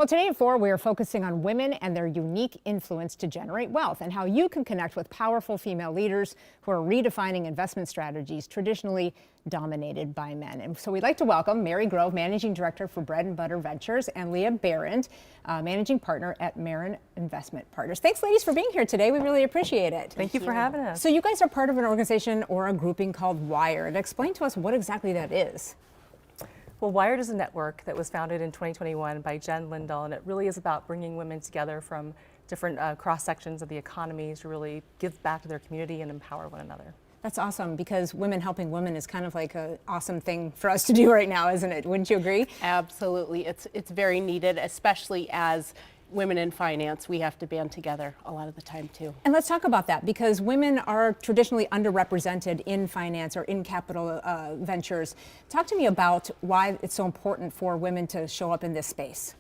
Well, today at 4, we are focusing on women and their unique influence to generate wealth and how you can connect with powerful female leaders who are redefining investment strategies traditionally dominated by men. And so we'd like to welcome Mary Grove, Managing Director for Bread and Butter Ventures, and Leah Barrand, Managing Partner at Marin Investment Partners. Thanks, ladies, for being here today. We really appreciate it. Thank you for having us. So you guys are part of an organization or a grouping called Wired. Explain to us what exactly that is. Well, Wired is a network that was founded in 2021 by Jen Lindahl, and it really is about bringing women together from different cross sections of the economy to really give back to their community and empower one another. That's awesome, because women helping women is kind of like an awesome thing for us to do right now, isn't it? Wouldn't you agree? Absolutely. It's very needed, especially as women in finance. We have to band together a lot of the time too. And let's talk about that, because women are traditionally underrepresented in finance or in capital ventures. Talk to me about why it's so important for women to show up in this space.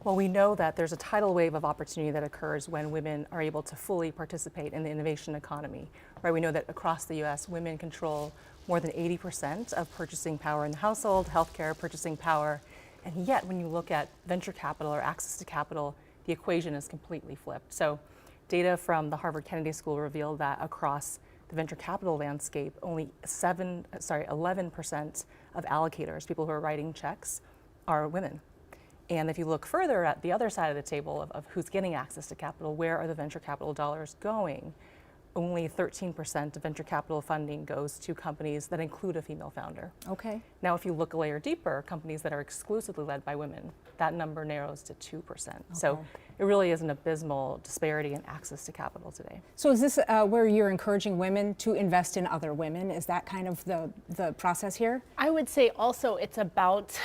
Well, we know that there's a tidal wave of opportunity that occurs when women are able to fully participate in the innovation economy. Right? We know that across the U.S., women control more than 80% of purchasing power in the household, healthcare purchasing power, and yet when you look at venture capital or access to capital, the equation is completely flipped. So data from the Harvard Kennedy School revealed that across the venture capital landscape, only 11% of allocators, people who are writing checks, are women. And if you look further at the other side of the table of who's getting access to capital, where are the venture capital dollars going? Only 13% of venture capital funding goes to companies that include a female founder. Okay. Now, if you look a layer deeper, companies that are exclusively led by women, that number narrows to 2%. Okay. So it really is an abysmal disparity in access to capital today. So is this where you're encouraging women to invest in other women? Is that kind of the process here? I would say also it's about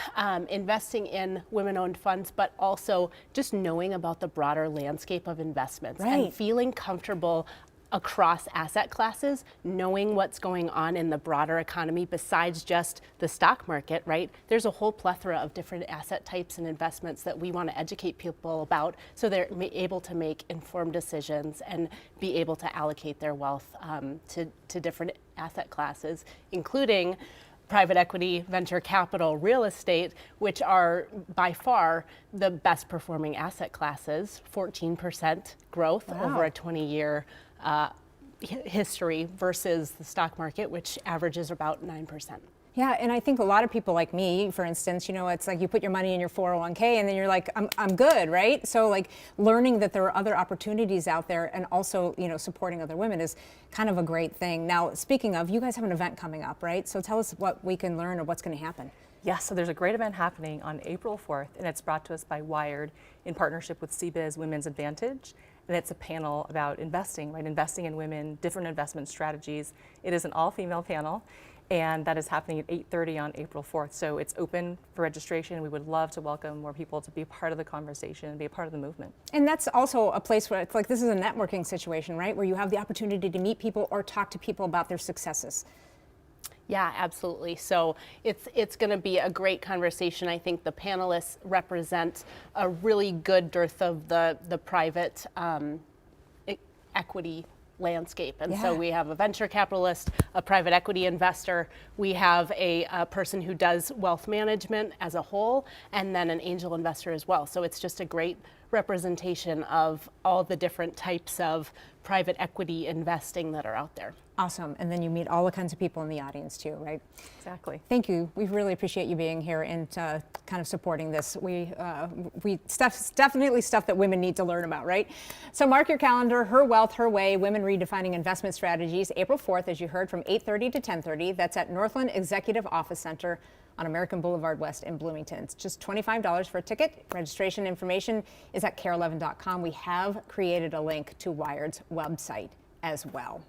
investing in women-owned funds, but also just knowing about the broader landscape of investments and feeling comfortable across asset classes, knowing what's going on in the broader economy besides just the stock market, right? There's a whole plethora of different asset types and investments that we want to educate people about so they're able to make informed decisions and be able to allocate their wealth to different asset classes, including private equity, venture capital, real estate, which are by far the best performing asset classes, 14% growth over a 20-year history versus the stock market, which averages about 9%. Yeah, and I think a lot of people like me, for instance, you know, it's like you put your money in your 401k and then you're like, I'm good, right? So like learning that there are other opportunities out there and also, you know, supporting other women is kind of a great thing. Now, speaking of, you guys have an event coming up, right? So tell us what we can learn or what's going to happen. Yes, so there's a great event happening on April 4th, and it's brought to us by Wired in partnership with CBiz Women's Advantage. And it's a panel about investing, right? Investing in women, different investment strategies. It is an all-female panel, and that is happening at 8:30 on April 4th. So it's open for registration. We would love to welcome more people to be part of the conversation and be a part of the movement. And that's also a place where it's like, this is a networking situation, right? Where you have the opportunity to meet people or talk to people about their successes. Yeah, absolutely. So it's going to be a great conversation. I think the panelists represent a really good dearth of the private equity landscape. And so we have a venture capitalist, a private equity investor, we have a person who does wealth management as a whole, and then an angel investor as well. So it's just a great representation of all the different types of private equity investing that are out there. Awesome. And then you meet all the kinds of people in the audience too, right? Exactly. Thank you. We really appreciate you being here and kind of supporting this. Definitely stuff that women need to learn about, right? So mark your calendar. Her Wealth, Her Way, Women Redefining Investment Strategies, April 4th, as you heard, from 8:30 to 10:30. That's at Northland Executive Office Center on American Boulevard West in Bloomington. It's just $25 for a ticket. Registration information is at care11.com. We have created a link to Wired's website as well.